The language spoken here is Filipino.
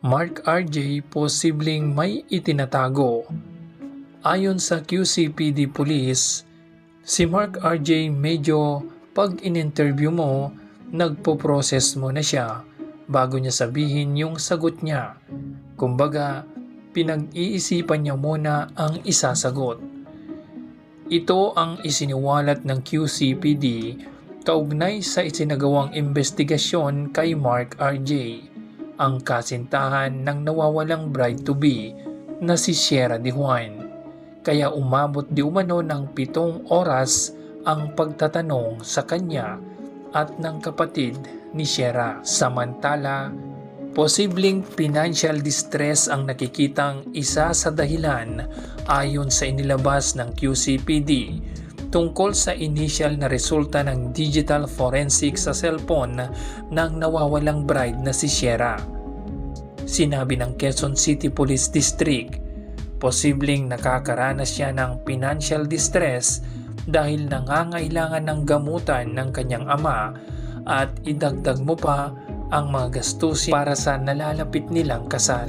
Mark RJ posibleng may itinatago. Ayon sa QCPD Police, si Mark RJ medyo pag in-interview mo, nagpo-process mo na siya bago niya sabihin yung sagot niya. Kumbaga, pinag-iisipan niya muna ang isasagot. Ito ang isiniwalat ng QCPD kaugnay sa isinagawang investigasyon kay Mark RJ, ang kasintahan ng nawawalang bride-to-be na si Sierra De Juan. Kaya umabot di umano ng 7 oras ang pagtatanong sa kanya at ng kapatid ni Sierra. Samantala, posibleng financial distress ang nakikitang isa sa dahilan ayon sa inilabas ng QCPD tungkol sa initial na resulta ng digital forensic sa cellphone ng nawawalang bride na si Sierra. Sinabi ng Quezon City Police District, posibleng nakakaranas siya ng financial distress dahil nangangailangan ng gamutan ng kanyang ama at idagdag mo pa ang mga gastusin para sa nalalapit nilang kasal.